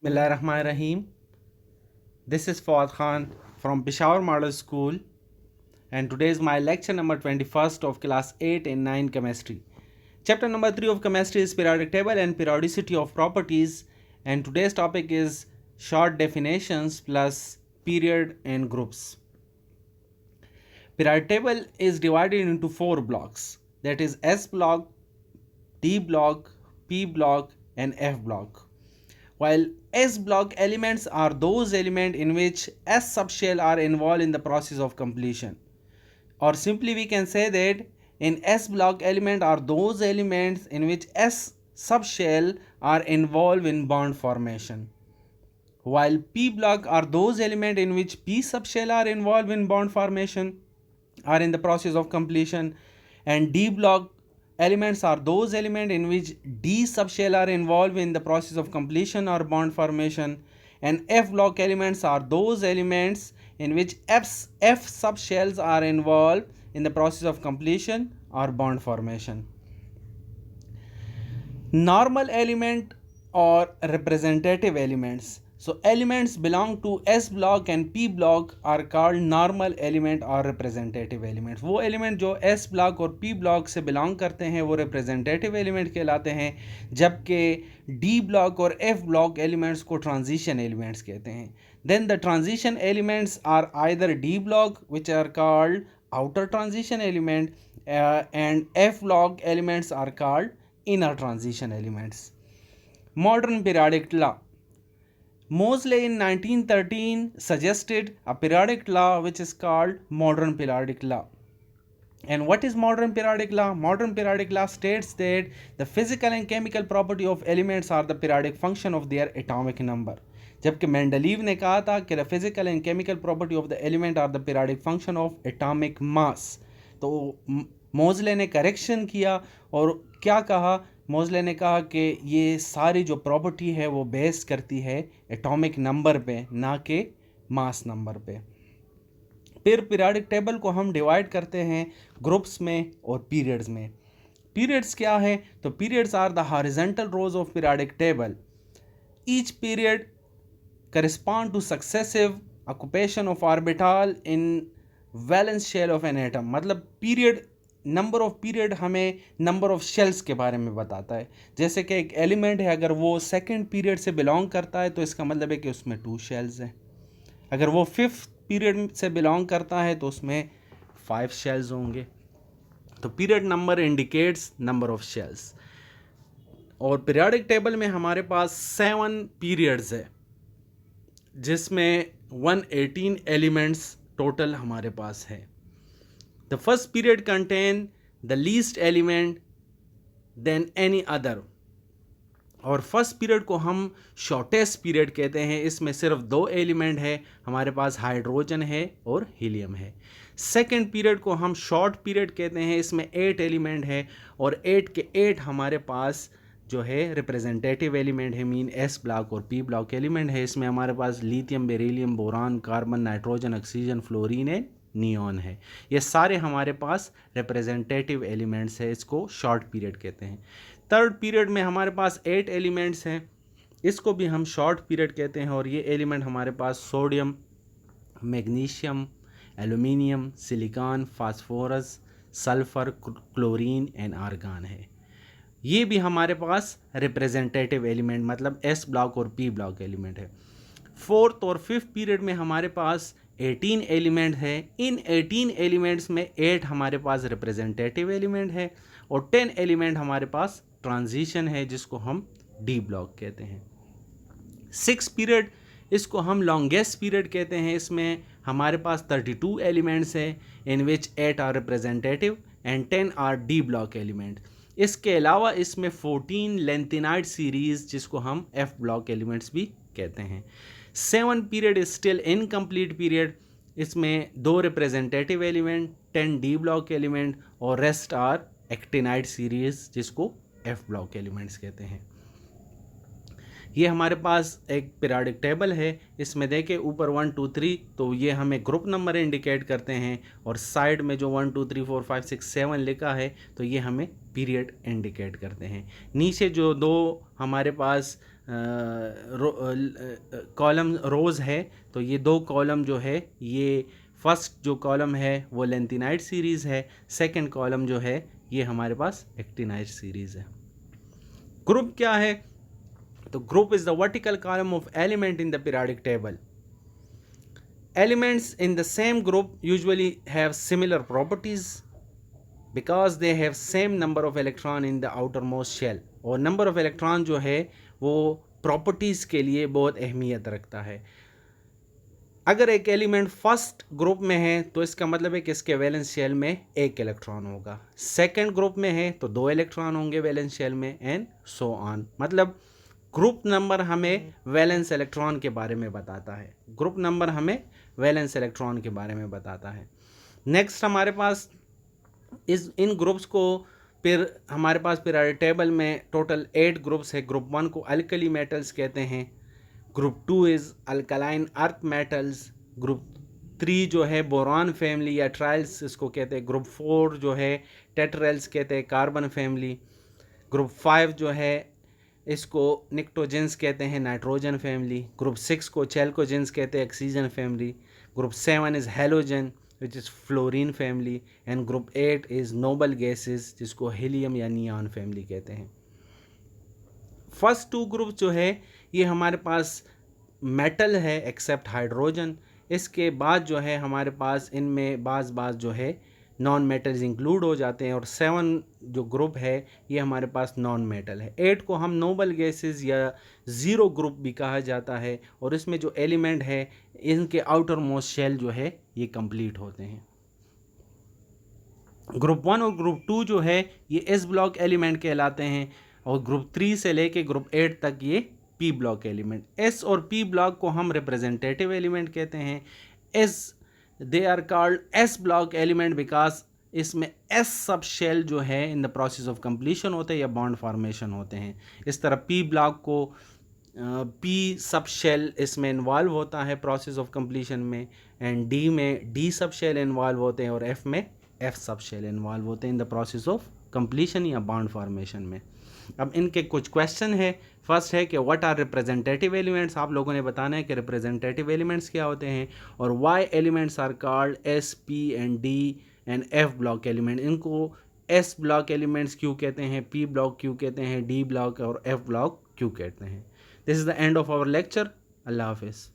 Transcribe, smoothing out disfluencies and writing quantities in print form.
Bismillahirrahmanirrahim. This is Fawad Khan from Peshawar Model School, and today is my lecture number 21st of class 8 and 9 chemistry. Chapter number 3 of chemistry is periodic table and periodicity of properties, and today's topic is short definitions plus period and groups. Periodic table is divided into 4 blocks, that is S block, D block, P block and F block. While S block elements are those elements in which S subshell are involved in the process of completion. Or simply we can say that in S block element are those elements in which S subshell are involved in bond formation. While P block are those elements in which P subshell are involved in bond formation are in the process of completion, and D block elements are those elements in which D subshell are involved in the process of completion or bond formation, and F block elements are those elements in which F subshells are involved in the process of completion or bond formation. Normal element or representative elements. So elements belong to S block and P block are called normal element और representative elements. वो element जो S block और P block से belong करते हैं वो representative element कहलाते हैं, जबकि D block और F block elements को transition elements कहते हैं. Then the transition elements are either D block, which are called outer transition element, and F block elements are called inner transition elements. Modern periodic law. Moseley in 1913 suggested a periodic law which is called modern periodic law. And what is modern periodic law? Modern periodic law states that the physical and chemical property of elements are the periodic function of their atomic number. जबकि Mendeleev ने कहा था कि the physical and chemical property of the element are the periodic function of atomic mass. तो मोज़ले ने correction किया और क्या कहा? मोज़ले ने कहा कि ये सारी जो प्रॉपर्टी है वो बेस करती है एटॉमिक नंबर पे, ना कि मास नंबर पे. फिर पीरियोडिक टेबल को हम डिवाइड करते हैं ग्रुप्स में और पीरियड्स में. पीरियड्स क्या है? तो periods are the horizontal rows of periodic table. Each period correspond to successive occupation of orbital in valence shell of an atom. मतलब पीरियड, नंबर ऑफ पीरियड हमें नंबर ऑफ शेल्स के बारे में बताता है. जैसे कि एक एलिमेंट है, अगर वो सेकंड पीरियड से बिलोंग करता है तो इसका मतलब है कि उसमें 2 शेल्स हैं. अगर वो फिफ्थ पीरियड से बिलोंग करता है तो उसमें 5 शेल्स होंगे. तो period number indicates number of shells. और पीरियोडिक टेबल में हमारे पास 7 पीरियड्स है, जिसमें 118 एलिमेंट्स टोटल हमारे पास है. The first period contain the least element than any other. और फर्स्ट पीरियड को हम शॉर्टेस्ट पीरियड कहते हैं. इसमें सिर्फ 2 एलिमेंट है, हमारे पास हाइड्रोजन है और हीलियम है. सेकेंड पीरियड को हम शॉर्ट पीरियड कहते हैं. इसमें 8 एलिमेंट है और 8 के 8 हमारे पास जो है रिप्रेजेंटेटिव एलिमेंट है, मीन एस ब्लॉक और पी ब्लॉक एलिमेंट है. इसमें हमारे पास lithium, beryllium, boron, carbon, nitrogen, oxygen, fluorine and neon है. ये सारे हमारे पास रिप्रेजेंटेटिव एलिमेंट्स है, इसको शॉर्ट पीरियड कहते हैं. थर्ड पीरियड में हमारे पास 8 एलिमेंट्स हैं, इसको भी हम शॉर्ट पीरियड कहते हैं. और ये एलिमेंट हमारे पास sodium, magnesium, aluminium, silicon, phosphorus, sulphur, chlorine and argon है. ये भी हमारे पास रिप्रेजेंटेटिव एलिमेंट मतलब एस ब्लॉक और पी ब्लॉक एलिमेंट है. फोर्थ और फिफ्थ पीरियड में हमारे पास 18 एलिमेंट है. इन 18 एलिमेंट्स में 8 हमारे पास रिप्रेजेंटेटिव एलिमेंट है और 10 एलिमेंट हमारे पास ट्रांजिशन है, जिसको हम डी ब्लॉक कहते हैं. सिक्स पीरियड, इसको हम लॉन्गेस्ट पीरियड कहते हैं. इसमें हमारे पास 32 एलिमेंट्स हैं, in which 8 are representative and 10 are D block element. इसके अलावा इसमें 14 लेंथिनाइड सीरीज, जिसको हम एफ ब्लॉक एलिमेंट्स भी कहते हैं. 7 period is still incomplete period. इसमें 2 representative element, 10 D block element और रेस्ट आर एक्टिनाइड सीरीज, जिसको एफ ब्लॉक एलिमेंट्स कहते हैं. ये हमारे पास एक पीरियोडिक टेबल है. इसमें देखें ऊपर 1 2 3, तो ये हमें ग्रुप नंबर इंडिकेट करते हैं, और साइड में जो 1 2 3 4 5 6 7 लिखा है तो ये हमें पीरियड इंडिकेट करते हैं. नीचे जो 2 हमारे पास कॉलम रोज़ है, तो ये 2 कॉलम जो है, ये फर्स्ट जो कॉलम है वो लेंथिनाइट सीरीज़ है, सेकंड कॉलम जो है ये हमारे पास एक्टिनाइट सीरीज़ है। ग्रुप क्या है? तो group is the vertical column of element in the periodic table. Elements in the same group usually have similar properties because they have same number of electron in the outermost shell। और number of electron जो है वो properties के लिए बहुत अहमियत रखता है। अगर एक एलिमेंट फर्स्ट ग्रुप में है तो इसका मतलब है कि इसके वैलेंस शेल में 1 इलेक्ट्रॉन होगा, सेकंड ग्रुप में है तो 2 इलेक्ट्रॉन होंगे वैलेंस शेल में, एंड सो ऑन। मतलब ग्रुप नंबर हमें वैलेंस इलेक्ट्रॉन के बारे में बताता है, ग्रुप नंबर हमें वैलेंस इलेक्ट्रॉन के बारे में बताता है। नेक्स्ट हमारे पास इन ग्रुप्स को फिर हमारे पास पीरियोडिक टेबल में टोटल 8 ग्रुप्स है। ग्रुप 1 को अल्कली मेटल्स कहते हैं, group 2 is alkaline earth metals, group 3 जो है बोरॉन फैमिली या ट्रायल्स इसको कहते हैं, ग्रुप 4 जो है टेट्रेल्स कहते हैं, कार्बन फैमिली, ग्रुप 5 जो है इसको निक्टोजेंस कहते हैं, नाइट्रोजन फैमिली, ग्रुप 6 को चेल्कोजेंस कहते हैं, oxygen family, group 7 is halogen which is fluorine family, and group 8 is noble gases जिसको हीलियम या नियॉन फैमिली कहते हैं। फर्स्ट 2 ग्रुप जो है ये हमारे पास मेटल है एक्सेप्ट हाइड्रोजन। इसके बाद जो है हमारे पास इनमें बाज़ जो है नॉन मेटल्स इंक्लूड हो जाते हैं, और 7 जो ग्रुप है ये हमारे पास नॉन मेटल है। 8 को हम नोबल गैसेस या ज़ीरो ग्रुप भी कहा जाता है, और इसमें जो एलिमेंट है इनके आउटर मोस्ट शेल जो है ये कंप्लीट होते हैं। ग्रुप 1 और ग्रुप 2 जो है ये एस ब्लॉक एलिमेंट कहलाते हैं, और ग्रुप 3 से लेके ग्रुप 8 तक ये पी ब्लॉक एलिमेंट। एस और पी ब्लॉक को हम रिप्रेजेंटेटिव एलिमेंट कहते हैं। S they are called S block element because इसमें एस सब शेल जो है in the process of completion होते हैं या बॉन्ड फॉर्मेशन होते हैं। इस तरह पी ब्लॉक को पी सब शेल इसमें इन्वॉल्व होता है प्रोसेस ऑफ कंप्लीशन में, एंड डी में डी सब शेल इन्वॉल्व होते हैं, और एफ में एफ सब शेल इन्वॉल्व होते हैं इन द प्रोसेस ऑफ कंप्लीशन या बॉन्ड फॉर्मेशन में। अब इनके कुछ क्वेश्चन है। फर्स्ट है कि व्हाट आर रिप्रेजेंटेटिव एलिमेंट्स, आप लोगों ने बताना है कि रिप्रेजेंटेटिव एलिमेंट्स क्या होते हैं, और why elements are called S P and D and F block element. इनको एस ब्लॉक एलिमेंट्स क्यों कहते हैं, पी ब्लॉक क्यों कहते हैं, डी ब्लॉक और एफ ब्लॉक क्यों कहते हैं। This is the end of our lecture. Allah हाफिज़।